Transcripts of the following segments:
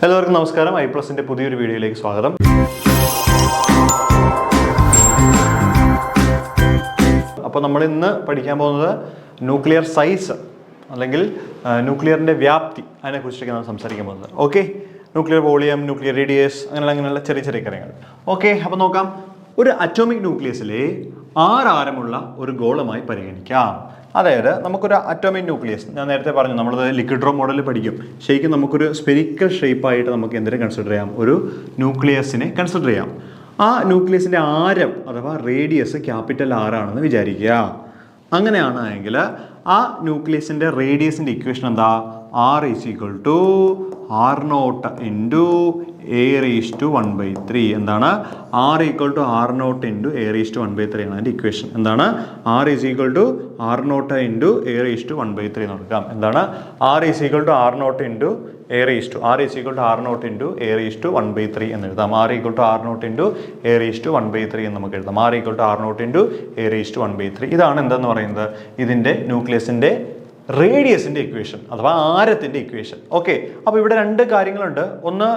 എല്ലാവർക്കും നമസ്കാരം. iPlusന്റെ പുതിയൊരു വീഡിയോയിലേക്ക് സ്വാഗതം. അപ്പോൾ നമ്മൾ ഇന്ന് പഠിക്കാൻ പോകുന്നത് ന്യൂക്ലിയർ സൈസ് അല്ലെങ്കിൽ ന്യൂക്ലിയറിൻ്റെ വ്യാപ്തി, അതിനെക്കുറിച്ചൊക്കെ നമ്മൾ സംസാരിക്കാൻ പോകുന്നത്. Okay, nuclear volume, nuclear radius, അങ്ങനെയുള്ള ചെറിയ ചെറിയ കാര്യങ്ങൾ. ഓക്കെ, അപ്പോൾ നോക്കാം. ഒരു അറ്റോമിക് ന്യൂക്ലിയസിലെ 6 ആരമുള്ള ഒരു ഗോളമായി പരിഗണിക്കാം. അതായത് നമുക്കൊരു അറ്റോമിക് ന്യൂക്ലിയസ്, ഞാൻ നേരത്തെ പറഞ്ഞു നമ്മളത് ലിക്വിഡ് റോ മോഡലിൽ പഠിക്കും. ശരിക്കും നമുക്കൊരു സ്പെരിക്കൽ ഷേപ്പായിട്ട് നമുക്ക് എന്തിനെ കൺസിഡർ ചെയ്യാം? ഒരു ന്യൂക്ലിയസിനെ കൺസിഡർ ചെയ്യാം. ആ ന്യൂക്ലിയസിൻ്റെ ആരം അഥവാ റേഡിയസ് ക്യാപിറ്റൽ R ആണെന്ന് വിചാരിക്കുക. അങ്ങനെയാണെങ്കിൽ ആ ന്യൂക്ലിയസിൻ്റെ റേഡിയസിൻ്റെ ഇക്വേഷൻ എന്താ? R = R0 into A⁻⁴ എന്താണ്? R = R0 into A⁻⁴ ആണ് അതിൻ്റെ ഇക്വേഷൻ. എന്താണ്? R = R0 into A⁻⁴ എന്ന് കൊടുക്കാം. എന്താണ്? R = R0 into R0 into A⁻⁴ എന്ന് എഴുതാം. R = R0 into A⁻⁴ എന്ന് നമുക്ക് എഴുതാം. R = R0 into A⁻⁴. ഇതാണ് എന്താന്ന് പറയുന്നത്? ഇതിൻ്റെ ന്യൂക്ലിയസിൻ്റെ റേഡിയസിൻ്റെ ഇക്വേഷൻ അഥവാ ആരത്തിൻ്റെ ഇക്വേഷൻ. ഓക്കെ, അപ്പോൾ ഇവിടെ 2 കാര്യങ്ങളുണ്ട്. ഒന്ന്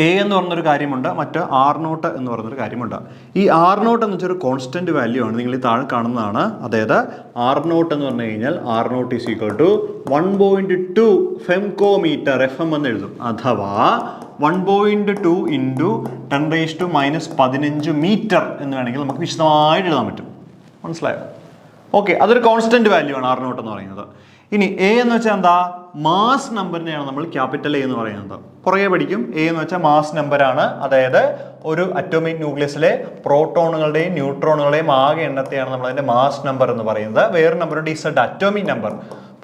A എന്ന് പറഞ്ഞൊരു കാര്യമുണ്ട്, മറ്റ് R0 എന്ന് പറഞ്ഞൊരു കാര്യമുണ്ട്. ഈ R0 എന്ന് വെച്ചാൽ ഒരു കോൺസ്റ്റന്റ് വാല്യൂ ആണ്, നിങ്ങൾ ഈ താഴെ കാണുന്നതാണ്. അതായത് R0 എന്ന് പറഞ്ഞു കഴിഞ്ഞാൽ R0 = 1.2 ഫെംകോമീറ്റർ FM എന്ന് എഴുതും. അഥവാ 1.2 into 10⁻⁻15 മീറ്റർ എന്ന് വേണമെങ്കിൽ നമുക്ക് വിശദമായിട്ട് എഴുതാൻ പറ്റും. മനസ്സിലായോ? ഓക്കെ, അതൊരു കോൺസ്റ്റന്റ് വാല്യൂ ആണ് R0 എന്ന് പറയുന്നത്. ഇനി A എന്ന് വെച്ചാൽ എന്താ? മാസ് നമ്പറിനെയാണ് നമ്മൾ ക്യാപിറ്റൽ A എന്ന് പറയുന്നത്. പുറകെ പഠിക്കും. A എന്ന് വെച്ചാൽ മാസ് നമ്പറാണ്. അതായത് ഒരു അറ്റോമിക് ന്യൂക്ലിയസിലെ പ്രോട്ടോണുകളുടെയും ന്യൂട്രോണുകളുടെയും ആകെ എണ്ണത്തെയാണ് നമ്മൾ അതിൻ്റെ മാസ് നമ്പർ എന്ന് പറയുന്നത്. വേറെ നമ്പറുണ്ട് Z, അറ്റോമിക് നമ്പർ.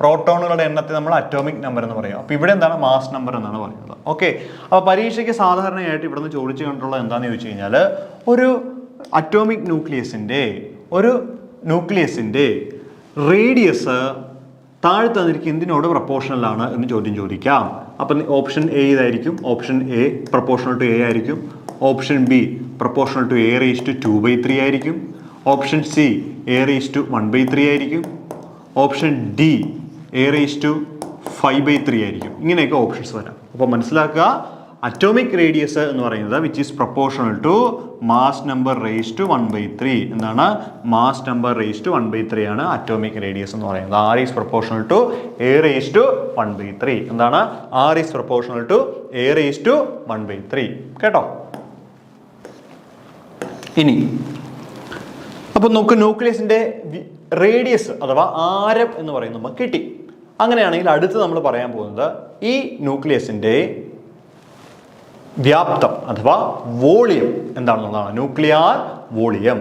പ്രോട്ടോണുകളുടെ എണ്ണത്തെ നമ്മൾ അറ്റോമിക് നമ്പർ എന്ന് പറയും. അപ്പോൾ ഇവിടെ എന്താണ്? മാസ് നമ്പർ എന്നാണ് പറയുന്നത്. ഓക്കെ, അപ്പോൾ പരീക്ഷയ്ക്ക് സാധാരണയായിട്ട് ഇവിടെ നിന്ന് ചോദിച്ചു കണ്ടുള്ളത് എന്താണെന്ന് ചോദിച്ചു കഴിഞ്ഞാൽ, ഒരു അറ്റോമിക് ന്യൂക്ലിയസിൻ്റെ റേഡിയസ് താഴെ തന്നിരിക്കും എന്തിനോട് പ്രപ്പോർഷണലാണ് എന്ന് ചോദിക്കാം. അപ്പം ഓപ്ഷൻ A ഇതായിരിക്കും. Option A proportional to A ആയിരിക്കും. Option B proportional to A⁻²3 ആയിരിക്കും. ഓപ്ഷൻ C A⁻⁴ ആയിരിക്കും. ഓപ്ഷൻ D A⁵3 ആയിരിക്കും. ഇങ്ങനെയൊക്കെ ഓപ്ഷൻസ് വരാം. അപ്പോൾ മനസ്സിലാക്കുക, അറ്റോമിക് റേഡിയസ് എന്ന് പറയുന്നത് which is proportional to mass number ⁻⁴. എന്താണ്? മാസ് നമ്പർ ⁻⁴ ആണ് അറ്റോമിക് റേഡിയസ് എന്ന് പറയുന്നത്. R is proportional to A⁻⁴. എന്താണ്? R is proportional to A⁻⁴. കേട്ടോ? ഇനി അപ്പോൾ നമുക്ക് ന്യൂക്ലിയസിൻ്റെ റേഡിയസ് അഥവാ ആരം എന്ന് പറയുന്നത് നമുക്ക് കിട്ടി. അങ്ങനെയാണെങ്കിൽ അടുത്ത് നമ്മൾ പറയാൻ പോകുന്നത് ഈ ന്യൂക്ലിയസിൻ്റെ വ്യാപ്തം അഥവാ വോളിയം എന്താണെന്നുള്ളതാണ്. ന്യൂക്ലിയർ വോളിയം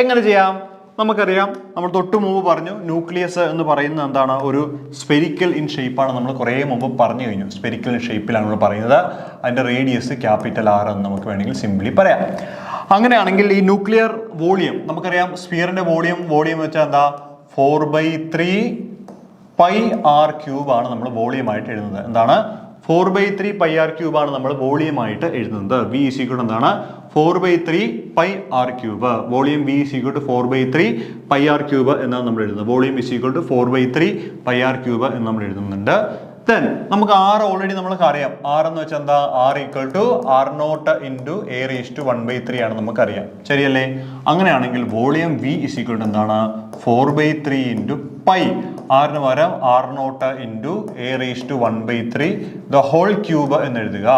എങ്ങനെ ചെയ്യാം? നമുക്കറിയാം, നമ്മൾ തൊട്ട് മുമ്പ് പറഞ്ഞു ന്യൂക്ലിയസ് എന്ന് പറയുന്നത് എന്താണ്? ഒരു സ്പെരിക്കൽ ഇൻ ഷേപ്പാണ്. നമ്മൾ കുറേ മുമ്പ് പറഞ്ഞു കഴിഞ്ഞു. സ്പെരിക്കൽ ഇൻ ഷേപ്പിലാണ് നമ്മൾ പറയുന്നത്. അതിൻ്റെ റേഡിയസ് ക്യാപിറ്റൽ R എന്ന് നമുക്ക് വേണമെങ്കിൽ സിംപ്ലി പറയാം. അങ്ങനെയാണെങ്കിൽ ഈ ന്യൂക്ലിയർ വോളിയം നമുക്കറിയാം. സ്ഫിയറിൻ്റെ വോളിയം വെച്ചാൽ എന്താ? 4/3 πr³ ആണ് നമ്മൾ വോളിയമായിട്ട് എഴുതുന്നത്. എന്താണ്? 4/3 πr³ ആണ് നമ്മൾ വോളിയമായിട്ട് എഴുതുന്നത്. V = എന്താണ്? 4/3 πr³. വോളിയം V = 4/3 πr³ എന്നാണ് നമ്മൾ എഴുതുന്നത്. വോളിയം = 4/3 πr³ എന്ന് നമ്മൾ എഴുതുന്നുണ്ട്. ദെൻ നമുക്ക് R ഓൾറെഡി നമ്മൾക്ക് അറിയാം. R എന്ന് വെച്ചാൽ എന്താ? R = R0 into A⁻⁴ ആണ് നമുക്കറിയാം. ശരിയല്ലേ? അങ്ങനെയാണെങ്കിൽ വോളിയം V = എന്താണ്? 4/3 into π. ആറിന് പകരം R0 into A⁻⁴ the whole cube എന്ന് എഴുതുക.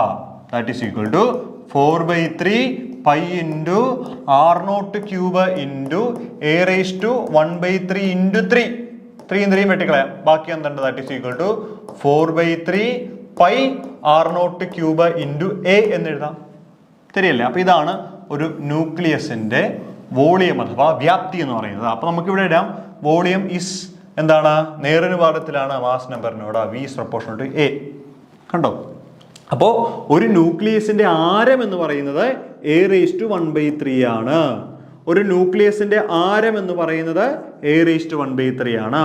That is equal to 4/3 π into R0³ into A⁻⁴ into 3. 3 വെട്ടിക്കളയാം. ബാക്കി എന്തുണ്ട്? That is equal to 4/3 π R0³ into A എന്ന് എഴുതാം. ശരിയല്ലേ? അപ്പോൾ ഇതാണ് ഒരു ന്യൂക്ലിയസിൻ്റെ വോളിയം അഥവാ വ്യാപ്തി എന്ന് പറയുന്നത്. അപ്പോൾ നമുക്കിവിടെ ഇടാം വോളിയം ഈസ് എന്താണ്? നേരനുപാതത്തിലാണ് മാസ് നമ്പറിനോട്. V is proportional to A. കണ്ടോ? അപ്പോൾ ഒരു ന്യൂക്ലിയസിൻ്റെ ആരം എന്ന് പറയുന്നത് A⁻⁴ ആണ്. ഒരു ന്യൂക്ലിയസിന്റെ ആരം എന്ന് പറയുന്നത് a⁻⁴ ആണ്.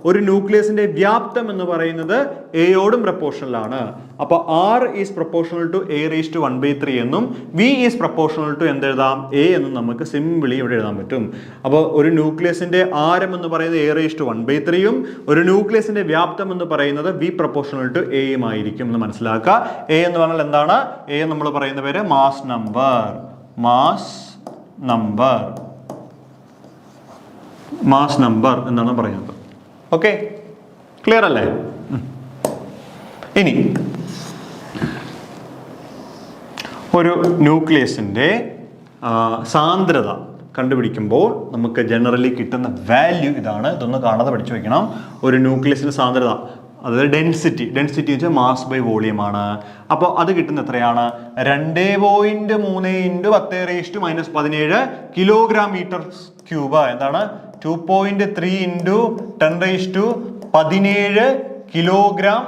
ഒരു ന്യൂക്ലിയസിന്റെ വ്യാപ്തം എന്ന് പറയുന്നത് എയോടും പ്രപ്പോർഷണലാണ്. അപ്പോൾ r is proportional to a⁻⁴ എന്നും v ഈസ് പ്രപ്പോർഷണൽ ടു എന്തെഴുതാം a എന്നും നമുക്ക് സിംപിളി ഇവിടെ എഴുതാൻ പറ്റും. അപ്പോൾ ഒരു ന്യൂക്ലിയസിന്റെ ആരം എന്ന് പറയുന്നത് a⁻⁴ ഒരു ന്യൂക്ലിയസിന്റെ വ്യാപ്തം എന്ന് പറയുന്നത് v പ്രപ്പോർഷണൽ ടു a ആയിരിക്കും എന്ന് മനസ്സിലാക്കുക. a എന്ന് പറഞ്ഞാൽ എന്താണ്? a നമ്മൾ പറയുന്ന പേര് മാസ് നമ്പർ എന്നാണ് പറയുന്നത്. ഓക്കെ, ക്ലിയർ അല്ലേ? ഇനി ഒരു ന്യൂക്ലിയസിന്റെ സാന്ദ്രത കണ്ടുപിടിക്കുമ്പോൾ നമുക്ക് ജനറലി കിട്ടുന്ന വാല്യൂ ഇതാണ്. ഇതൊന്ന് കാണാതെ പഠിച്ചു വെക്കണം. ഒരു ന്യൂക്ലിയസിന്റെ സാന്ദ്രത, അതായത് ഡെൻസിറ്റി വെച്ചാൽ മാസ് ബൈ വോളിയം ആണ്. അപ്പോൾ അത് കിട്ടുന്ന എത്രയാണ്? 2.3 × 10⁻⁻17 കിലോഗ്രാം മീറ്റർ ക്യൂബ്. എന്താണ്? 2.3 × 10⁻17 കിലോഗ്രാം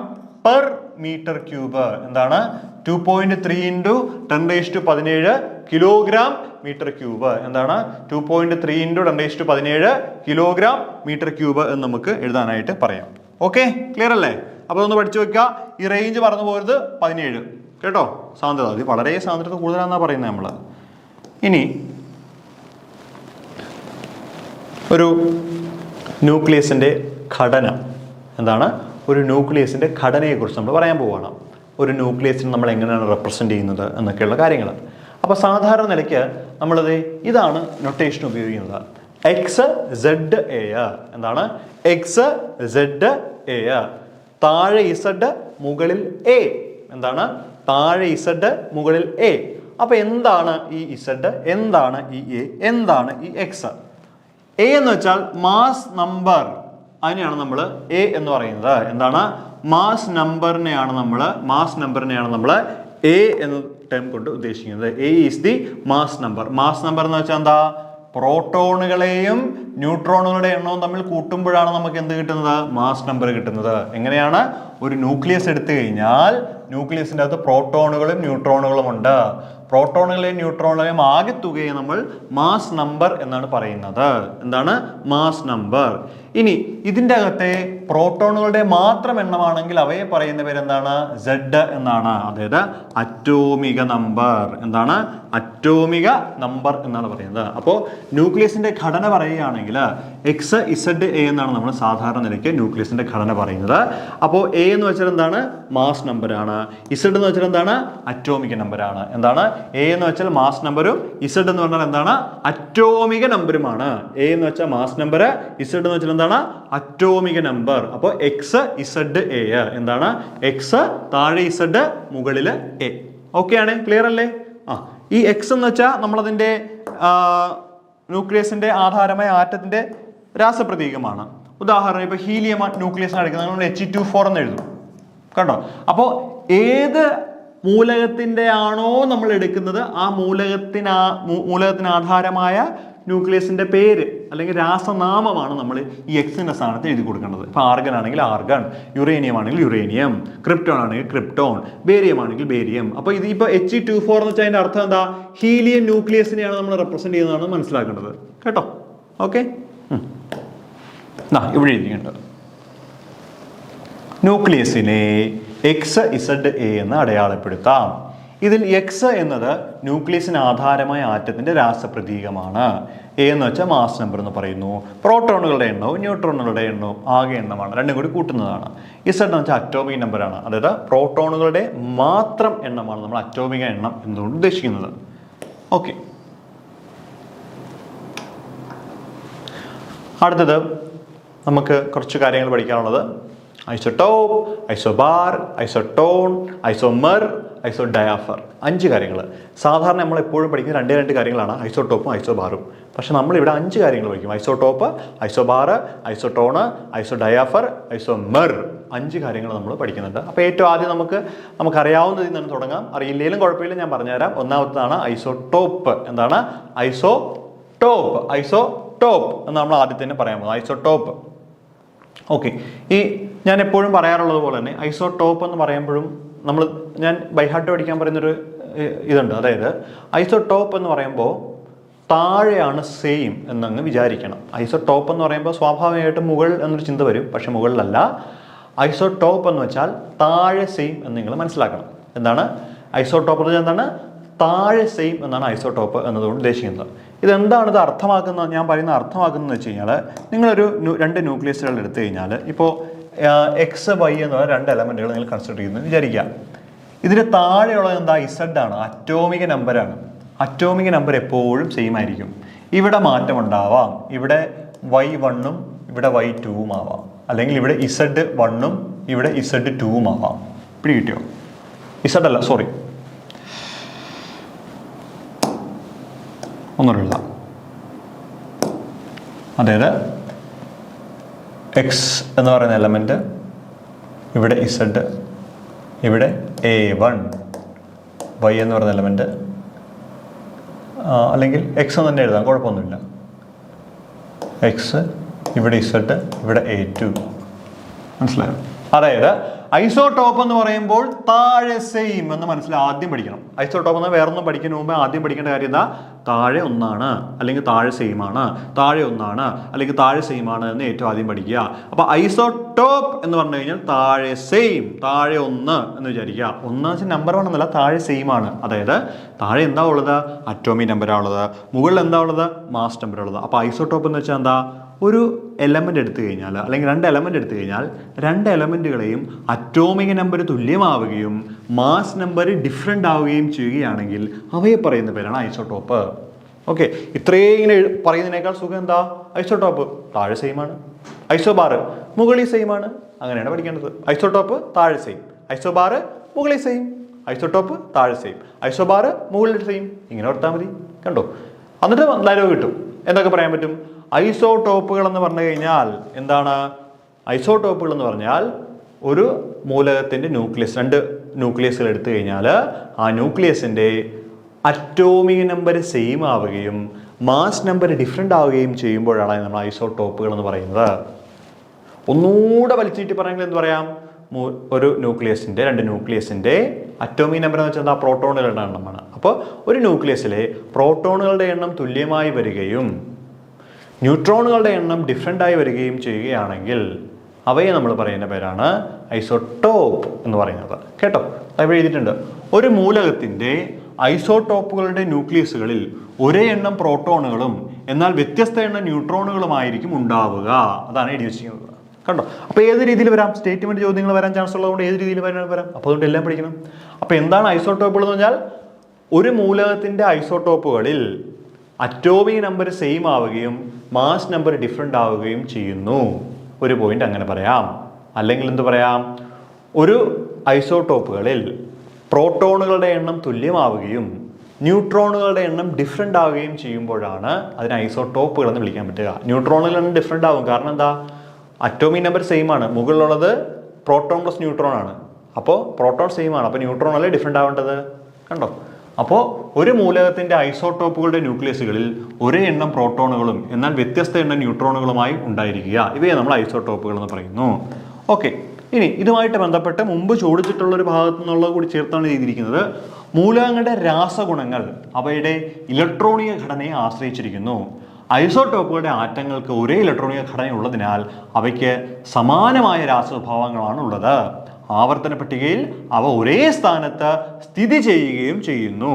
പെർ മീറ്റർ ക്യൂബ്. എന്താണ്? 2.3 × 10⁻17 കിലോഗ്രാം മീറ്റർ ക്യൂബ്. എന്താണ്? 2.3 × 10⁻17 കിലോഗ്രാം മീറ്റർ ക്യൂബ് എന്ന് നമുക്ക് എഴുതാനായിട്ട് പറയാം. ഓക്കെ, ക്ലിയർ അല്ലേ? അപ്പോൾ ഒന്ന് പഠിച്ചു വെക്കുക. ഈ റേഞ്ച് പറഞ്ഞു പോരുത്. 17 കേട്ടോ, സാന്ദ്രത. ഇത് വളരെ സാന്ദ്രത കൂടുതലാണെന്നാണ് പറയുന്നത് നമ്മൾ. ഇനി ഒരു ന്യൂക്ലിയസിന്റെ ഘടന എന്താണ്? ഒരു ന്യൂക്ലിയസിന്റെ ഘടനയെക്കുറിച്ച് നമ്മൾ പറയാൻ പോവുകയാണ്. ഒരു ന്യൂക്ലിയസിനെ നമ്മൾ എങ്ങനെയാണ് റെപ്രസെന്റ് ചെയ്യുന്നത് എന്നൊക്കെയുള്ള കാര്യങ്ങൾ. അപ്പോൾ സാധാരണ നിലയ്ക്ക് നമ്മളത് ഇതാണ് നൊട്ടേഷൻ ഉപയോഗിക്കുന്നത്. XZA. എന്താണ്? XZA. താഴെ Z, മുകളിൽ A. എന്താണ്? താഴെ Z, മുകളിൽ A. അപ്പൊ എന്താണ് ഈ Z? എന്താണ് ഈ A? എന്താണ് ഈ X? A എന്ന് വെച്ചാൽ മാസ് നമ്പർ. അതിനെയാണ് നമ്മൾ A എന്ന് പറയുന്നത്. എന്താണ്? മാസ് നമ്പറിനെയാണ് നമ്മൾ A എന്ന ടേം കൊണ്ട് ഉദ്ദേശിക്കുന്നത്. A is the mass number. Mass number എന്ന് വെച്ചാൽ എന്താ? പ്രോട്ടോണുകളെയും ന്യൂട്രോണുകളുടെ എണ്ണവും തമ്മിൽ കൂട്ടുമ്പോഴാണ് നമുക്ക് എന്ത് കിട്ടുന്നത്? മാസ് നമ്പർ കിട്ടുന്നത്. എങ്ങനെയാണ്? ഒരു ന്യൂക്ലിയസ് എടുത്തു കഴിഞ്ഞാൽ ന്യൂക്ലിയസിൻ്റെ അകത്ത് പ്രോട്ടോണുകളും ന്യൂട്രോണുകളും ഉണ്ട്. പ്രോട്ടോണുകളെയും ന്യൂട്രോണുകളെയും ആകെ തുകയെ നമ്മൾ മാസ് നമ്പർ എന്നാണ് പറയുന്നത്. എന്താണ്? Mass number. ഇനി ഇതിൻ്റെ അകത്തെ പ്രോട്ടോണുകളുടെ മാത്രം എണ്ണമാണെങ്കിൽ അവയെ പറയുന്ന പേരെന്താണ്? Z എന്നാണ്. അതായത് അറ്റോമിക നമ്പർ. എന്താണ്? അറ്റോമിക നമ്പർ എന്നാണ് പറയുന്നത്. അപ്പോൾ ന്യൂക്ലിയസിന്റെ ഘടന പറയുകയാണെങ്കിൽ XZA എന്നാണ് നമ്മൾ സാധാരണ നിലയ്ക്ക് ന്യൂക്ലിയസിന്റെ ഘടന പറയുന്നത്. അപ്പോൾ A എന്ന് വെച്ചാൽ എന്താണ്? മാസ് നമ്പർ ആണ്. Z എന്ന് വെച്ചാൽ എന്താണ്? അറ്റോമിക നമ്പർ ആണ്. എന്താണ്? A എന്ന് വെച്ചാൽ മാസ് നമ്പറും Z എന്ന് പറഞ്ഞാൽ എന്താണ്? അറ്റോമിക നമ്പറുമാണ്. A എന്ന് വെച്ചാൽ മാസ് നമ്പർ, Z എന്ന് വെച്ചാൽ എന്താണ്? അറ്റോമിക നമ്പർ. അപ്പോൾ XZA. എന്താണ്? X താഴെ Z, മുകളിൽ A. ഓക്കെ ആണ്? ക്ലിയർ അല്ലേ? ഈ X എന്ന് വെച്ചാൽ നമ്മളതിൻ്റെ ന്യൂക്ലിയസിന്റെ ആധാരമായ ആറ്റത്തിന്റെ രാസപ്രതീകമാണ്. ഉദാഹരണം ഇപ്പോൾ ഹീലിയം ന്യൂക്ലിയസ് എടുക്കുന്നത് നമ്മൾ He2 എന്ന് എഴുതും. കണ്ടോ? അപ്പോൾ ഏത് മൂലകത്തിന്റെ ആണോ നമ്മൾ എടുക്കുന്നത് ആ മൂലകത്തിന് ആധാരമായ ന്യൂക്ലിയസിന്റെ പേര് അല്ലെങ്കിൽ രാസനാമമാണ് നമ്മൾ ഈ എക്സിന്റെ സ്ഥാനത്ത് എഴുതി കൊടുക്കേണ്ടത്. ഇപ്പൊ ആർഗൺ ആണെങ്കിൽ ആർഗൺ, യുറേനിയം ആണെങ്കിൽ യുറേനിയം, ക്രിപ്റ്റോൺ ആണെങ്കിൽ ക്രിപ്റ്റോൺ, ബേരിയം ആണെങ്കിൽ ബേരിയം. അപ്പൊ ഇത് ഇപ്പൊ He2 എന്ന് വെച്ചാൽ അതിന്റെ അർത്ഥം എന്താ? ഹീലിയം ന്യൂക്ലിയസിനെയാണ് നമ്മൾ റെപ്രസെന്റ് ചെയ്യുന്നതാണ് മനസ്സിലാക്കേണ്ടത്. കേട്ടോ? ഓക്കെ, ഇവിടെ എഴുതിയിട്ടുണ്ട്. ന്യൂക്ലിയസിനെ XZA എന്ന് അടയാളപ്പെടുത്താം. ഇതിൽ X എന്നത് ന്യൂക്ലിയസിന് ആധാരമായ ആറ്റത്തിന്റെ രാസപ്രതീകമാണ്. A എന്ന് വെച്ചാൽ മാസ് നമ്പർ എന്ന് പറയുന്നു. പ്രോട്ടോണുകളുടെ എണ്ണവും ന്യൂട്രോണുകളുടെ എണ്ണവും ആകെ എണ്ണമാണ്, രണ്ടും കൂടി കൂട്ടുന്നതാണ്. Z എന്ന് വെച്ചാൽ അറ്റോമിക് നമ്പറാണ്. അതായത് പ്രോട്ടോണുകളുടെ മാത്രം എണ്ണമാണ് നമ്മൾ അറ്റോമിക എണ്ണം എന്നുകൊണ്ട് ഉദ്ദേശിക്കുന്നത്. ഓക്കെ, അടുത്തത് നമുക്ക് കുറച്ച് കാര്യങ്ങൾ പഠിക്കാനുള്ളത് ഐസോടോപ്പ്, ഐസോബാർ, ഐസോട്ടോൺ, ഐസോമർ, ഐസോഡയാഫർ. 5 കാര്യങ്ങൾ. സാധാരണ നമ്മൾ എപ്പോഴും പഠിക്കുന്ന രണ്ട് കാര്യങ്ങളാണ്, ഐസോടോപ്പും ഐസോബാറും. പക്ഷെ നമ്മളിവിടെ 5 കാര്യങ്ങൾ പഠിക്കും. Isotope, isobar, isotone, isodiaphere, isomer. 5 കാര്യങ്ങൾ നമ്മൾ പഠിക്കുന്നുണ്ട്. അപ്പോൾ ഏറ്റവും ആദ്യം നമുക്കറിയാവുന്നതിൽ നിന്ന് തുടങ്ങാം. അറിയില്ലെങ്കിലും കുഴപ്പമില്ല, ഞാൻ പറഞ്ഞുതരാം. ഒന്നാമത്തേതാണ് ഐസോടോപ്പ്. എന്താണ്? ഐസോടോപ്പ് എന്ന് നമ്മൾ ആദ്യം തന്നെ പറയാൻ പോകുന്നത് ഐസോടോപ്പ്. ഓക്കെ, ഞാൻ എപ്പോഴും പറയാറുള്ളത് പോലെ തന്നെ ഐസോടോപ്പ് എന്ന് പറയുമ്പോഴും ഞാൻ ബൈഹാർട്ട് പഠിക്കാൻ പറയുന്നൊരു ഇതുണ്ട്. അതായത് ഐസോടോപ്പ് എന്ന് പറയുമ്പോൾ താഴെയാണ് സെയിം എന്നങ്ങ് വിചാരിക്കണം. ഐസോടോപ്പ് എന്ന് പറയുമ്പോൾ സ്വാഭാവികമായിട്ടും മുകൾ എന്നൊരു ചിന്ത വരും, പക്ഷെ മുകളിലല്ല. ഐസോടോപ്പ് എന്ന് വെച്ചാൽ താഴെ സെയിം എന്ന് നിങ്ങൾ മനസ്സിലാക്കണം. എന്താണ് ഐസോടോപ്പ് എന്ന് വെച്ചാൽ? എന്താണ്? താഴെ സെയിം എന്നാണ് ഐസോടോപ്പ് എന്നതുകൊണ്ട് ഉദ്ദേശിക്കുന്നത്. ഇതെന്താണ് ഇത് അർത്ഥമാക്കുന്നത്? ഞാൻ പറയുന്നത് അർത്ഥമാക്കുന്നതെന്ന് വെച്ച് കഴിഞ്ഞാൽ, നിങ്ങളൊരു രണ്ട് ന്യൂക്ലിയസുകൾ എടുത്തു കഴിഞ്ഞാൽ, ഇപ്പോൾ എക്സ് വൈ എന്നുള്ള രണ്ട് എലമെൻറ്റുകൾ നിങ്ങൾ കൺസിഡർ ചെയ്യുന്നു വിചാരിക്കുക. ഇതിന് താഴെയുള്ളത് എന്താ? ഇസഡ് ആണ്, അറ്റോമിക നമ്പറാണ്. അറ്റോമിക നമ്പർ എപ്പോഴും സെയിം ആയിരിക്കും. ഇവിടെ മാറ്റമുണ്ടാവാം. ഇവിടെ y1ഉം ഇവിടെ y2ഉം ആവാം, അല്ലെങ്കിൽ ഇവിടെ z1ഉം ഇവിടെ z2ഉം ആവാം. പിടി കിട്ടിയോ? ഇസഡ് അല്ല, സോറി, ഒന്നുകൂടെ എഴുതാം. അതായത് എക്സ് എന്ന് പറയുന്ന എലമെൻറ്റ്, ഇവിടെ ഇസഡ്, ഇവിടെ A1, y എന്ന് പറയുന്ന എലമെൻറ്റ്, അല്ലെങ്കിൽ എക്സ് എന്ന് തന്നെ എഴുതാം, കുഴപ്പമൊന്നുമില്ല. എക്സ്, ഇവിടെ ഇസഡ്, ഇവിടെ A2. മനസ്സിലായോ? അതായത് ഐസോടോപ്പ് എന്ന് പറയുമ്പോൾ താഴെ സെയിം എന്ന് ആദ്യം പഠിക്കണം. ഐസോടോപ്പ് എന്ന് വേറൊന്നും പഠിക്കുന്ന മുമ്പ് ആദ്യം പഠിക്കേണ്ട കാര്യം എന്താ? താഴെ ഒന്നാണ്, അല്ലെങ്കിൽ താഴെ സെയിം ആണ്, താഴെ ഒന്നാണ്, അല്ലെങ്കിൽ താഴെ സെയിം ആണ് എന്ന് ഏറ്റവും ആദ്യം പഠിക്കുക. അപ്പോൾ ഐസോടോപ്പ് എന്ന് പറഞ്ഞു കഴിഞ്ഞാൽ താഴെ സെയിം, താഴെ ഒന്ന് എന്ന് വിചാരിക്കുക. ഒന്ന് വെച്ചാൽ നമ്പർ വൺ എന്നല്ല, താഴെ സെയിം ആണ്. അതായത് താഴെ എന്താ ഉള്ളത്? അറ്റോമിക് നമ്പറാണ് ഉള്ളത്. മുകളിൽ എന്താ ഉള്ളത്? മാസ് നമ്പർ ഉള്ളത്. അപ്പോൾ ഐസോടോപ്പ് എന്ന് വെച്ചാൽ എന്താ? ഒരു എലമെൻ്റ് എടുത്തു കഴിഞ്ഞാൽ, അല്ലെങ്കിൽ രണ്ട് എലമെൻ്റ് എടുത്തു കഴിഞ്ഞാൽ, രണ്ട് എലമെൻറ്റുകളെയും അറ്റോമിക് നമ്പർ തുല്യമാവുകയും മാസ് നമ്പർ ഡിഫറെൻ്റ് ആവുകയും ചെയ്യുകയാണെങ്കിൽ അവയെ പറയുന്ന പേരാണ് ഐസോടോപ്പ്. ഓക്കെ, ഇത്രയും ഇങ്ങനെ പറയുന്നതിനേക്കാൾ സുഖം എന്താ? ഐസോടോപ്പ് താഴെ സെയിം ആണ്, ഐസോബാർ മുകളിൽ സെയിം ആണ്. അങ്ങനെയാണ് പഠിക്കേണ്ടത്. ഐസോടോപ്പ് താഴെ സെയിം, ഐസോബാർ മുകളിൽ സെയിം, ഐസോടോപ്പ് താഴെ സെയിം, ഐസോബാർ മുകളിൽ സെയിം. ഇങ്ങനെ ഓർത്താൽ മതി. കണ്ടോ? എന്നിട്ട് ഡയലോഗ് കിട്ടും. എന്തൊക്കെ പറയാൻ പറ്റും? ഐസോടോപ്പുകൾ എന്ന് പറഞ്ഞു കഴിഞ്ഞാൽ എന്താണ്? ഐസോടോപ്പുകൾ എന്ന് പറഞ്ഞാൽ ഒരു മൂലകത്തിൻ്റെ ന്യൂക്ലിയസ്, രണ്ട് ന്യൂക്ലിയസുകൾ എടുത്തു കഴിഞ്ഞാൽ ആ ന്യൂക്ലിയസിൻ്റെ അറ്റോമിക് നമ്പർ സെയിം ആവുകയും മാസ് നമ്പർ ഡിഫറെൻ്റ് ആവുകയും ചെയ്യുമ്പോഴാണ് നമ്മൾ ഐസോടോപ്പുകൾ എന്ന് പറയുന്നത്. ഒന്നുകൂടെ വലിച്ചിട്ട് പറയുന്നത് എന്ത് പറയാം? ഒരു ന്യൂക്ലിയസിൻ്റെ, രണ്ട് ന്യൂക്ലിയസിൻ്റെ അറ്റോമിക് നമ്പർ എന്ന് വെച്ചാൽ എന്താ? പ്രോട്ടോണുകളുടെ എണ്ണമാണ്. അപ്പോൾ ഒരു ന്യൂക്ലിയസിലെ പ്രോട്ടോണുകളുടെ എണ്ണം തുല്യമായി വരികയും ന്യൂട്രോണുകളുടെ എണ്ണം ഡിഫറെൻ്റായി വരികയും ചെയ്യുകയാണെങ്കിൽ അവയെ നമ്മൾ പറയുന്ന പേരാണ് ഐസോടോപ്പ് എന്ന് പറയുന്നത്. കേട്ടോ? ഇവിടെ എഴുതിയിട്ടുണ്ട്. ഒരു മൂലകത്തിൻ്റെ ഐസോടോപ്പുകളുടെ ന്യൂക്ലിയസുകളിൽ ഒരേ എണ്ണം പ്രോട്ടോണുകളും എന്നാൽ വ്യത്യസ്ത എണ്ണം ന്യൂട്രോണുകളുമായിരിക്കും ഉണ്ടാവുക. അതാണ് എഴുതി വെച്ചിരിക്കുന്നത്. കണ്ടോ? അപ്പോൾ ഏത് രീതിയിൽ വരാം? സ്റ്റേറ്റ്മെൻറ്റ് ചോദ്യങ്ങൾ വരാൻ ചാൻസ് ഉള്ളതുകൊണ്ട് ഏത് രീതിയിൽ വരാം? അപ്പോൾ അതുകൊണ്ട് എല്ലാം പഠിക്കണം. അപ്പോൾ എന്താണ് ഐസോടോപ്പുകൾ എന്ന് പറഞ്ഞാൽ? ഒരു മൂലകത്തിൻ്റെ ഐസോടോപ്പുകളിൽ അറ്റോമിക് നമ്പർ സെയിം ആവുകയും മാസ് നമ്പർ ഡിഫറെൻ്റ് ആവുകയും ചെയ്യുന്നു. ഒരു പോയിന്റ് അങ്ങനെ പറയാം. അല്ലെങ്കിൽ എന്ത് പറയാം? ഒരു ഐസോടോപ്പുകളിൽ പ്രോട്ടോണുകളുടെ എണ്ണം തുല്യമാവുകയും ന്യൂട്രോണുകളുടെ എണ്ണം ഡിഫറെൻ്റ് ആവുകയും ചെയ്യുമ്പോഴാണ് അതിന് ഐസോടോപ്പുകൾ എന്ന് വിളിക്കാൻ പറ്റുക. ന്യൂട്രോണുകളുടെ എണ്ണം ഡിഫറെൻ്റ് ആവും. കാരണം എന്താ? അറ്റോമിക് നമ്പർ സെയിം ആണ്. മുകളിലുള്ളത് പ്രോട്ടോൺ പ്ലസ് ന്യൂട്രോൺ ആണ്. അപ്പോൾ പ്രോട്ടോൺ സെയിം ആണ്, അപ്പോൾ ന്യൂട്രോൺ അല്ലേ ഡിഫറെൻ്റ് ആവേണ്ടത്? കണ്ടോ? അപ്പോൾ ഒരു മൂലകത്തിൻ്റെ ഐസോടോപ്പുകളുടെ ന്യൂക്ലിയസുകളിൽ ഒരേ എണ്ണം പ്രോട്ടോണുകളും എന്നാൽ വ്യത്യസ്ത എണ്ണം ന്യൂട്രോണുകളുമായി ഉണ്ടായിരിക്കുക. ഇവയെ നമ്മൾ ഐസോടോപ്പുകൾ എന്ന് പറയുന്നു. ഓക്കെ, ഇനി ഇതുമായിട്ട് ബന്ധപ്പെട്ട് മുമ്പ് ചോദിച്ചിട്ടുള്ളൊരു ഭാഗത്തു നിന്നുള്ളത് കൂടി ചേർത്താണ് ചെയ്തിരിക്കുന്നത്. മൂലകങ്ങളുടെ രാസഗുണങ്ങൾ അവയുടെ ഇലക്ട്രോണിക ഘടനയെ ആശ്രയിച്ചിരിക്കുന്നു. ഐസോടോപ്പുകളുടെ ആറ്റങ്ങൾക്ക് ഒരേ ഇലക്ട്രോണിക ഘടനയുള്ളതിനാൽ അവയ്ക്ക് സമാനമായ രാസസ്വഭാവങ്ങളാണ് ഉള്ളത്. ആവർത്തന പട്ടികയിൽ അവ ഒരേ സ്ഥാനത്ത് സ്ഥിതി ചെയ്യുകയും ചെയ്യുന്നു.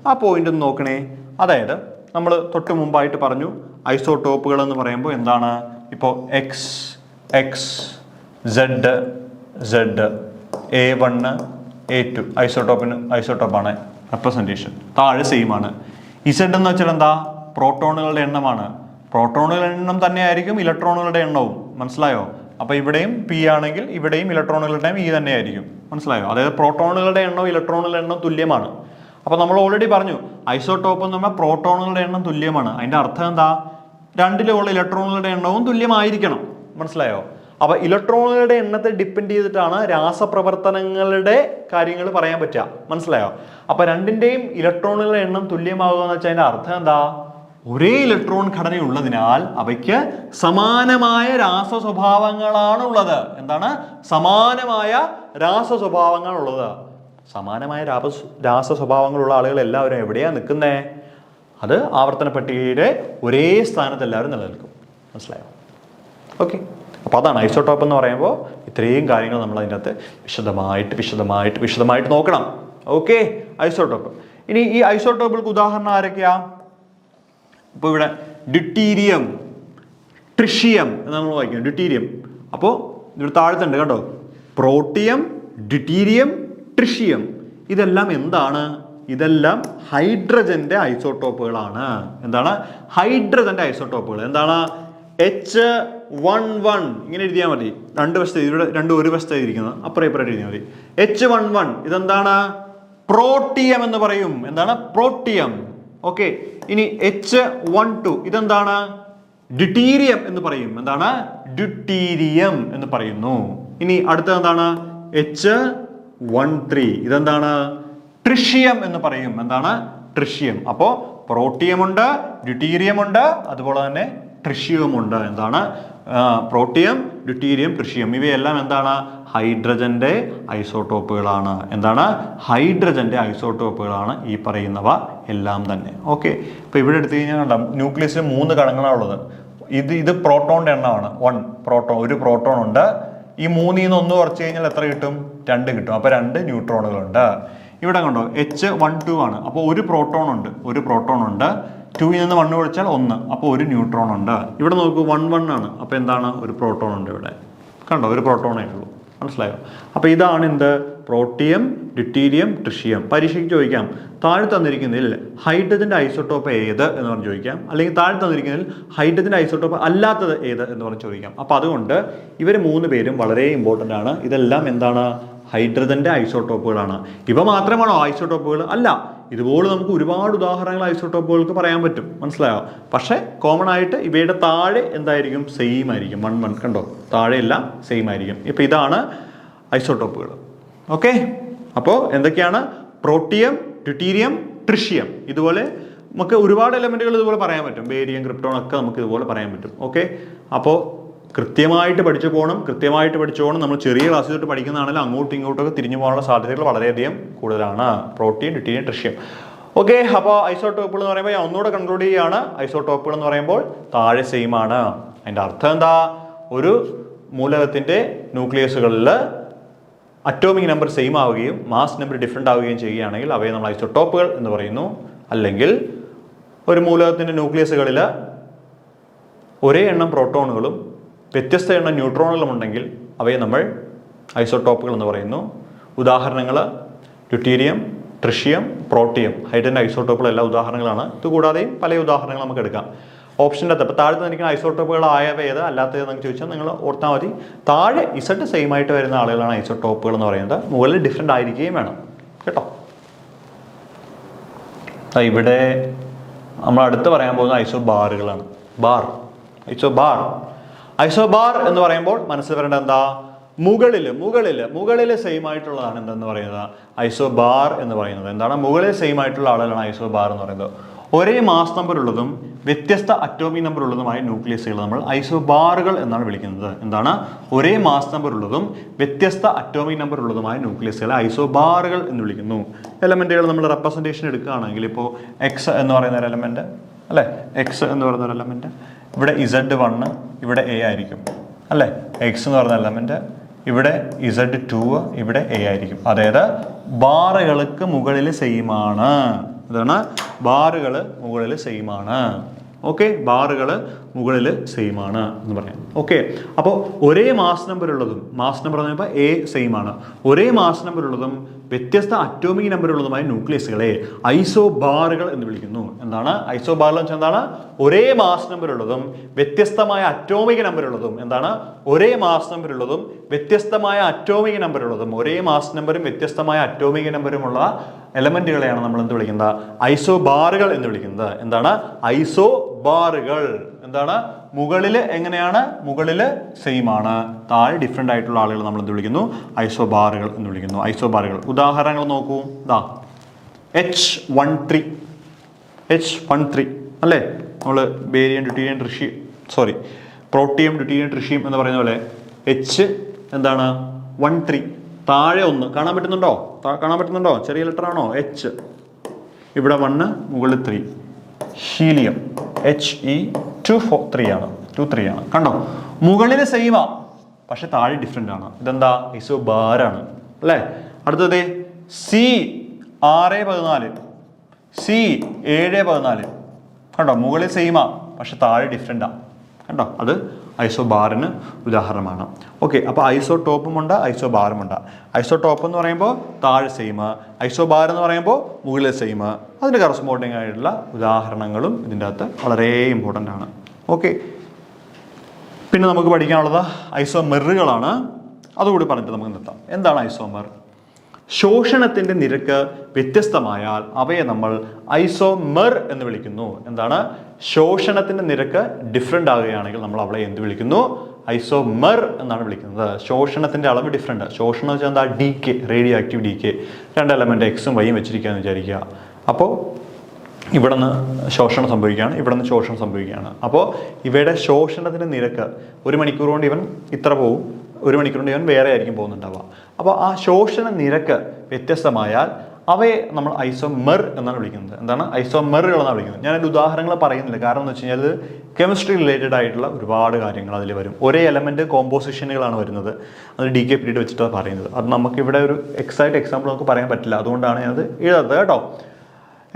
ആ പോയിന്റ് ഒന്ന് നോക്കണേ. അതായത് നമ്മൾ തൊട്ട് മുമ്പായിട്ട് പറഞ്ഞു ഐസോടോപ്പുകൾ എന്ന് പറയുമ്പോൾ എന്താണ്? ഇപ്പോൾ എക്സ്, സെഡ്, A1, A2 ഐസോടോപ്പാണ് റെപ്രസെൻറ്റേഷൻ. താഴെ സെയിം ആണ്. ഇസഡ് എന്ന് വെച്ചാൽ എന്താ? പ്രോട്ടോണുകളുടെ എണ്ണമാണ്. പ്രോട്ടോണുകളുടെ എണ്ണം തന്നെയായിരിക്കും ഇലക്ട്രോണുകളുടെ എണ്ണവും. മനസ്സിലായോ? അപ്പോൾ ഇവിടെയും പി ആണെങ്കിൽ ഇവിടെയും ഇലക്ട്രോണുകളുടെ എണ്ണം ഈ തന്നെയായിരിക്കും. മനസ്സിലായോ? അതായത് പ്രോട്ടോണുകളുടെ എണ്ണവും ഇലക്ട്രോണുകളുടെ എണ്ണം തുല്യമാണ്. അപ്പോൾ നമ്മൾ ഓൾറെഡി പറഞ്ഞു ഐസോടോപ്പ് എന്ന് പറഞ്ഞാൽ പ്രോട്ടോണുകളുടെ എണ്ണം തുല്യമാണ്. അതിൻ്റെ അർത്ഥം എന്താ? രണ്ടിലുള്ള ഇലക്ട്രോണുകളുടെ എണ്ണവും തുല്യമായിരിക്കണം. മനസ്സിലായോ? അപ്പോൾ ഇലക്ട്രോണുകളുടെ എണ്ണത്തെ ഡിപ്പെൻഡ് ചെയ്തിട്ടാണ് രാസപ്രവർത്തനങ്ങളുടെ കാര്യങ്ങൾ പറയാൻ പറ്റുക. മനസ്സിലായോ? അപ്പോൾ രണ്ടിൻ്റെയും ഇലക്ട്രോണുകളുടെ എണ്ണം തുല്യമാകുക എന്ന് വെച്ചാൽ അതിൻ്റെ അർത്ഥം എന്താ? ഒരേ ഇലക്ട്രോൺ ഘടനയുള്ളതിനാൽ അവയ്ക്ക് സമാനമായ രാസസ്വഭാവങ്ങളാണ് ഉള്ളത്. എന്താണ്? സമാനമായ രാസസ്വഭാവങ്ങൾ ഉള്ളത്. സമാനമായ രാസസ്വഭാവങ്ങളുള്ള ആളുകൾ എല്ലാവരും എവിടെയാണ് നിൽക്കുന്നത്? അത് ആവർത്തന പട്ടികയുടെ ഒരേ സ്ഥാനത്ത് എല്ലാവരും നിലനിൽക്കും. മനസ്സിലായോ? ഓക്കെ, അപ്പോൾ അതാണ് ഐസോടോപ്പ് എന്ന് പറയുമ്പോൾ ഇത്രയും കാര്യങ്ങൾ നമ്മൾ അതിൻ്റെ അകത്ത് വിശദമായിട്ട് നോക്കണം. Okay, isotope. ഇനി ഈ ഐസോടോപ്പുകൾക്ക് ഉദാഹരണം ആരൊക്കെയാ? ഇപ്പോൾ ഇവിടെ ഡ്യൂട്ടീരിയം, ട്രിഷിയം എന്ന് നമ്മൾ വായിക്കും. ഡ്യൂട്ടീരിയം, അപ്പോൾ ഇവിടെ താഴത്തുണ്ട് കേട്ടോ, പ്രോട്ടിയം, ഡ്യൂട്ടീരിയം, ട്രിഷിയം. ഇതെല്ലാം എന്താണ്? ഇതെല്ലാം ഹൈഡ്രജന്റെ ഐസോടോപ്പുകളാണ്. എന്താണ്? ഹൈഡ്രജന്റെ ഐസോടോപ്പുകൾ. എന്താണ്? H11 ഇങ്ങനെ എഴുതിയാൽ മതി. രണ്ട് വശത്ത് ഇവിടെ രണ്ട് ഒരു വശത്ത് എഴുതിയിരിക്കുന്നത്, അപ്പുറം ഇപ്പുറം എഴുതിയാൽ മതി. H11 ഇതെന്താണ്? പ്രോട്ടിയം എന്ന് പറയും. എന്താണ്? പ്രോട്ടിയം. ഓക്കെ, ഇനി H12 ഇതെന്താണ്? ഡ്യൂട്ടീരിയം എന്ന് പറയും. എന്താണ്? ഡ്യൂട്ടീരിയം എന്ന് പറയുന്നു. ഇനി അടുത്തത് എന്താണ്? H13 ഇതെന്താണ്? ട്രിഷിയം എന്ന് പറയും. എന്താണ്? ട്രിഷിയം. അപ്പോൾ പ്രോട്ടിയം ഉണ്ട്, ഡ്യൂട്ടീരിയം ഉണ്ട്, അതുപോലെ തന്നെ ട്രിഷിയം ഉണ്ട്. എന്താണ്? പ്രോട്ടിയം, ഡ്യൂട്ടീരിയം, ട്രിഷിയം ഇവയെല്ലാം എന്താണ്? ഹൈഡ്രജന്റെ ഐസോടോപ്പുകളാണ്. എന്താണ്? ഹൈഡ്രജന്റെ ഐസോടോപ്പുകളാണ് ഈ പറയുന്നവ എല്ലാം തന്നെ. ഓക്കെ, ഇപ്പൊ ഇവിടെ എടുത്തു കഴിഞ്ഞാൽ ന്യൂക്ലിയസിൽ 3 കണങ്ങളാണ് ഉള്ളത്. ഇത് പ്രോട്ടോണിന്റെ എണ്ണമാണ്. ഒരു പ്രോട്ടോൺ ഉണ്ട്. ഈ 3ൽ നിന്ന് 1 കുറച്ച് കഴിഞ്ഞാൽ എത്ര കിട്ടും? 2 കിട്ടും. അപ്പൊ 2 ന്യൂട്രോണുകളുണ്ട്. ഇവിടെ കണ്ടോ, H12 ആണ്. അപ്പോൾ ഒരു പ്രോട്ടോൺ ഉണ്ട്. 2ൽ നിന്ന് 1 കുറച്ചാൽ 1, അപ്പോൾ 1 ന്യൂട്രോൺ ഉണ്ട്. ഇവിടെ നോക്കൂ, 1 ആണ്. അപ്പോൾ എന്താണ്? ഒരു പ്രോട്ടോൺ ഉണ്ട് ഇവിടെ. കണ്ടോ, ഒരു പ്രോട്ടോണേ ഉള്ളൂ. മനസ്സിലായോ? അപ്പോൾ ഇതാണ് എന്ത്? Protium, deuterium, tritium. പരീക്ഷയ്ക്ക് ചോദിക്കാം, താഴെ തന്നിരിക്കുന്നതിൽ ഹൈഡ്രജന്റെ ഐസോടോപ്പ് ഏത് എന്ന് പറഞ്ഞ് ചോദിക്കാം, അല്ലെങ്കിൽ താഴെ തന്നിരിക്കുന്നതിൽ ഹൈഡ്രജന്റെ ഐസോടോപ്പ് അല്ലാത്തത് ഏത് എന്ന് പറഞ്ഞ് ചോദിക്കാം. അപ്പോൾ അതുകൊണ്ട് ഇവർ 3 പേരും വളരെ ഇമ്പോർട്ടൻ്റ് ആണ്. ഇതെല്ലാം എന്താണ്? ഹൈഡ്രജന്റെ ഐസോടോപ്പുകളാണ്. ഇവ മാത്രമാണോ ഐസോടോപ്പുകൾ? അല്ല, ഇതുപോലെ നമുക്ക് ഒരുപാട് ഉദാഹരണങ്ങൾ ഐസോടോപ്പുകൾക്ക് പറയാൻ പറ്റും. മനസ്സിലായോ? പക്ഷേ കോമൺ ആയിട്ട് ഇവയുടെ താഴെ എന്തായിരിക്കും? സെയിം ആയിരിക്കും. 1 കണ്ടോ, താഴെ എല്ലാം സെയിം ആയിരിക്കും. ഇപ്പം ഇതാണ് ഐസോടോപ്പുകൾ. ഓക്കെ, അപ്പോൾ എന്തൊക്കെയാണ്? Protium, deuterium, tritium. ഇതുപോലെ നമുക്ക് ഒരുപാട് എലമെന്റുകൾ ഇതുപോലെ പറയാൻ പറ്റും. ബേരിയം, ക്രിപ്റ്റോൺ ഒക്കെ നമുക്ക് ഇതുപോലെ പറയാൻ പറ്റും. ഓക്കെ, അപ്പോൾ കൃത്യമായിട്ട് പഠിച്ചു പോകണം. നമ്മൾ ചെറിയ ക്ലാസ്സിൽ തൊട്ട് പഠിക്കുന്നതാണെങ്കിൽ അങ്ങോട്ടും ഇങ്ങോട്ടൊക്കെ തിരിഞ്ഞു പോകാനുള്ള സാധ്യതകൾ വളരെയധികം കൂടുതലാണ്. Protein, deuterium, tritium. ഓക്കെ, അപ്പോൾ ഐസോടോപ്പുകൾ എന്ന് പറയുമ്പോൾ ഞാൻ ഒന്നുകൂടെ കൺക്ലൂഡ് ചെയ്യുകയാണ്. ഐസോടോപ്പുകൾ എന്ന് പറയുമ്പോൾ താഴെ സെയിം ആണ്. അതിൻ്റെ അർത്ഥം എന്താ? ഒരു മൂലകത്തിന്റെ ന്യൂക്ലിയസുകളിൽ അറ്റോമിക് നമ്പർ സെയിം ആവുകയും മാസ് നമ്പർ ഡിഫറെൻ്റ് ആവുകയും ചെയ്യുകയാണെങ്കിൽ അവയെ നമ്മൾ ഐസോടോപ്പുകൾ എന്ന് പറയുന്നു. അല്ലെങ്കിൽ ഒരു മൂലകത്തിന്റെ ന്യൂക്ലിയസുകളിൽ ഒരേ എണ്ണം പ്രോട്ടോണുകളും വ്യത്യസ്ത എണ്ണം ന്യൂട്രോണുകളും ഉണ്ടെങ്കിൽ അവയെ നമ്മൾ ഐസോടോപ്പുകൾ എന്ന് പറയുന്നു. ഉദാഹരണങ്ങൾ ഡ്യൂട്ടീരിയം, ട്രിഷിയം, പ്രോട്ടിയം. ഹൈഡ്രജന്റെ ഐസോടോപ്പുകൾ എല്ലാ ഉദാഹരണങ്ങളാണ്. ഇതുകൂടാതെയും പല ഉദാഹരണങ്ങൾ നമുക്ക് എടുക്കാം. ഓപ്ഷൻ്റെ അകത്ത് ഇപ്പോൾ താഴെ തന്നിരിക്കുന്ന ഐസോടോപ്പുകൾ ആയവ ഏത്, അല്ലാത്തതെന്നൊക്കെ ചോദിച്ചാൽ നിങ്ങൾ ഓർത്താൽ മതി. താഴെ ഇസഡ് സെയിം ആയിട്ട് വരുന്ന ആളുകളാണ് ഐസോടോപ്പുകൾ എന്ന് പറയുന്നത്. മുകളിൽ ഡിഫറെൻ്റ് ആയിരിക്കുകയും വേണം കേട്ടോ. ഇവിടെ നമ്മൾ അടുത്ത് പറയാൻ പോകുന്ന ഐസോബാറുകളാണ്. ഐസോബാർ എന്ന് പറയുമ്പോൾ മനസ്സിൽ വരേണ്ടത് എന്താ? മുകളിൽ സെയിം ആയിട്ടുള്ളതാണ് എന്തെന്ന് പറയുന്നത്? ഐസോബാർ എന്ന് പറയുന്നത്. എന്താണ്? മുകളിൽ സെയിം ആയിട്ടുള്ള ആളുകളാണ് ഐസോബാർ എന്ന് പറയുന്നത്. ഒരേ മാസ് നമ്പർ ഉള്ളതും വ്യത്യസ്ത അറ്റോമിക് നമ്പർ ഉള്ളതുമായ ന്യൂക്ലിയസുകൾ നമ്മൾ ഐസോബാറുകൾ എന്നാണ് വിളിക്കുന്നത്. എന്താണ്? ഒരേ മാസ് നമ്പർ ഉള്ളതും വ്യത്യസ്ത അറ്റോമിക് നമ്പർ ഉള്ളതുമായ ന്യൂക്ലിയസുകളെ ഐസോബാറുകൾ എന്ന് വിളിക്കുന്നു. എലമെന്റുകൾ നമ്മൾ റെപ്രസെൻറ്റേഷൻ എടുക്കുകയാണെങ്കിൽ ഇപ്പോൾ എക്സ് എന്ന് പറയുന്ന ഒരു എലമെന്റ് അല്ലേ, എക്സ് എന്ന് പറയുന്ന ഒരു എലമെന്റ്, ഇവിടെ Z1 ഇവിടെ A ആയിരിക്കും അല്ലേ. എക്സ് എന്ന് പറയുന്ന എലമെന്റ് ഇവിടെ Z2 ഇവിടെ A ആയിരിക്കും. അതായത് ബാറുകൾക്ക് മുകളിൽ സെയിം ആണ്. ഇതാണ് ബാറുകൾ മുകളിൽ സെയിം ആണ്. ഓക്കെ, ബാറുകൾ മുകളിൽ സെയിം ആണ് എന്ന് പറയാം. ഓക്കെ, അപ്പോൾ ഒരേ മാസ് നമ്പർ ഉള്ളതും, മാസ് നമ്പർ എന്ന് പറയുമ്പോൾ A സെയിം ആണ്, ഒരേ മാസ് നമ്പർ ഉള്ളതും വ്യത്യസ്ത അറ്റോമിക് നമ്പർ ഉള്ളതുമായ ന്യൂക്ലിയസുകളെ ഐസോബാറുകൾ എന്ന് വിളിക്കുന്നു. എന്താണ് ഐസോബാറുകൾ എന്ന് വെച്ചാൽ എന്താണ്? ഒരേ മാസ് നമ്പർ ഉള്ളതും വ്യത്യസ്തമായ അറ്റോമിക് നമ്പർ ഉള്ളതും. എന്താണ്? ഒരേ മാസ് നമ്പർ ഉള്ളതും വ്യത്യസ്തമായ അറ്റോമിക് നമ്പർ ഉള്ളതും. ഒരേ മാസ് നമ്പറും വ്യത്യസ്തമായ അറ്റോമിക് നമ്പറുമുള്ള എലമെന്റുകളെയാണ് നമ്മൾ എന്ത് വിളിക്കുന്നത്? ഐസോബാറുകൾ എന്ന് വിളിക്കുന്നത്. എന്താണ്? ഐസോബാറുകൾ. എന്താണ്? മുകളിൽ എങ്ങനെയാണ്? മുകളിൽ സെയിം ആണ്, താഴെ ഡിഫറെൻ്റ് ആയിട്ടുള്ള ആളുകൾ നമ്മൾ എന്ത് വിളിക്കുന്നു? ഐസോബാറുകൾ എന്ന് വിളിക്കുന്നു. ഐസോബാറുകൾ ഉദാഹരണങ്ങൾ നോക്കൂ. ഇതാ H13 അല്ലേ, നമ്മൾ barium, deuterium, protium, deuterium, tritium എന്ന് പറയുന്ന പോലെ H എന്താണ്? 13. താഴെ 1 കാണാൻ പറ്റുന്നുണ്ടോ? ചെറിയ ലെറ്റർ ആണോ? H. ഇവിടെ 1, മുകളിൽ 3. ഹീലിയം He2 ആണ് 23 ആണ്. കണ്ടോ, മുകളിൽ സെയിമാ പക്ഷെ താഴെ ഡിഫറെൻ്റ് ആണ്. ഇതെന്താ? ഐസോബാറാണ് അല്ലേ. അടുത്തത് C614 C714. കണ്ടോ, മുകളിൽ സെയിമാ പക്ഷെ താഴെ ഡിഫറെൻ്റാണ്. കണ്ടോ, അത് ഐസോബാറിന് ഉദാഹരണമാണ്. ഓക്കെ, അപ്പോൾ ഐസോടോപ്പുമുണ്ട് ഐസോബാറുമുണ്ട്. ഐസോടോപ്പ് എന്ന് പറയുമ്പോൾ താഴെ സെയിം, ഐസോബാർ എന്ന് പറയുമ്പോൾ മുകളിൽ സെയിം. അതിൻ്റെ കറസ്പോണ്ടിങ് ആയിട്ടുള്ള ഉദാഹരണങ്ങളും ഇതിൻ്റെ അകത്ത് വളരെ ഇമ്പോർട്ടൻ്റ് ആണ്. ഓക്കെ, പിന്നെ നമുക്ക് പഠിക്കാനുള്ളത് ഐസോമെറുകളാണ്. അതുകൂടി പറഞ്ഞിട്ട് നമുക്ക് നിർത്താം. എന്താണ് ഐസോമെർ? ശോഷണത്തിൻ്റെ നിരക്ക് വ്യത്യസ്തമായാൽ അവയെ നമ്മൾ ഐസോമെർ എന്ന് വിളിക്കുന്നു. എന്താണ്? ശോഷണത്തിൻ്റെ നിരക്ക് ഡിഫറെൻ്റ് ആകുകയാണെങ്കിൽ നമ്മൾ അവളെ എന്ത് വിളിക്കുന്നു? ഐസോമെർ എന്നാണ് വിളിക്കുന്നത്. ശോഷണത്തിൻ്റെ അളവ് ഡിഫറെൻ്റ്. ശോഷണം എന്ന് വെച്ചാൽ എന്താ? Decay, radio active decay. 2 element എക്സും വൈയും വെച്ചിരിക്കുകയെന്ന് വിചാരിക്കുക. അപ്പോൾ ഇവിടെ നിന്ന് ശോഷണം സംഭവിക്കുകയാണ്, ഇവിടെ നിന്ന് ശോഷണം സംഭവിക്കുകയാണ്. അപ്പോൾ ഇവയുടെ ശോഷണത്തിൻ്റെ നിരക്ക് 1 മണിക്കൂർ കൊണ്ട് ഇവൻ ഇത്ര പോവും, 1 മണിക്കൂർ കൊണ്ട് ഇവൻ വേറെ ആയിരിക്കും പോകുന്നുണ്ടാവുക. അപ്പോൾ ആ ശോഷണ നിരക്ക് വ്യത്യസ്തമായാൽ അവയെ നമ്മൾ ഐസോമെർ എന്നാണ് വിളിക്കുന്നത്. എന്താണ്? ഐസോമെറുകൾ എന്നാണ് വിളിക്കുന്നത്. ഞാനൊരു ഉദാഹരണങ്ങൾ പറയുന്നില്ല, കാരണം എന്ന് വെച്ച് കഴിഞ്ഞാൽ അത് കെമിസ്ട്രി റിലേറ്റഡ് ആയിട്ടുള്ള ഒരുപാട് കാര്യങ്ങൾ അതിൽ വരും. ഒരേ എലമെൻറ്റ് കോമ്പോസിഷനുകളാണ് വരുന്നത്. അത് DK പീരീഡ് വെച്ചിട്ടാണ് പറയുന്നത്. അത് നമുക്കിവിടെ ഒരു എക്സാക്ട് എക്സാമ്പിൾ നമുക്ക് പറയാൻ പറ്റില്ല, അതുകൊണ്ടാണ് ഞാനത് എഴുതാത്തത് കേട്ടോ.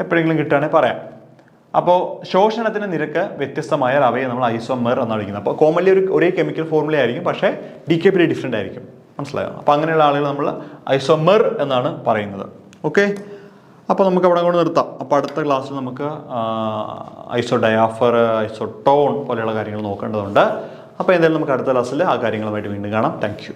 എപ്പോഴെങ്കിലും കിട്ടുകയാണെങ്കിൽ പറയാം. അപ്പോൾ ശോഷണത്തിൻ്റെ നിരക്ക് വ്യത്യസ്തമായാൽ അവയെ നമ്മൾ ഐസോമെർ എന്നാണ് വിളിക്കുന്നത്. അപ്പോൾ കോമൺലി ഒരേ കെമിക്കൽ ഫോർമുല ആയിരിക്കും, പക്ഷേ DK പീരീഡ് ഡിഫറെൻ്റ് ആയിരിക്കും. മനസ്സിലായോ? അപ്പോൾ അങ്ങനെയുള്ള ആളുകൾ നമ്മൾ ഐസോമെർ എന്നാണ് പറയുന്നത്. ഓക്കെ, അപ്പോൾ നമുക്ക് അവിടെ കൊണ്ട് നിർത്താം. അപ്പോൾ അടുത്ത ക്ലാസ്സിൽ നമുക്ക് ഐസോഡയാഫർ, ഐസോട്ടോൺ പോലെയുള്ള കാര്യങ്ങൾ നോക്കേണ്ടതുണ്ട്. അപ്പോൾ എന്തായാലും നമുക്ക് അടുത്ത ക്ലാസ്സിൽ ആ കാര്യങ്ങളുമായിട്ട് വീണ്ടും കാണാം. Thank you.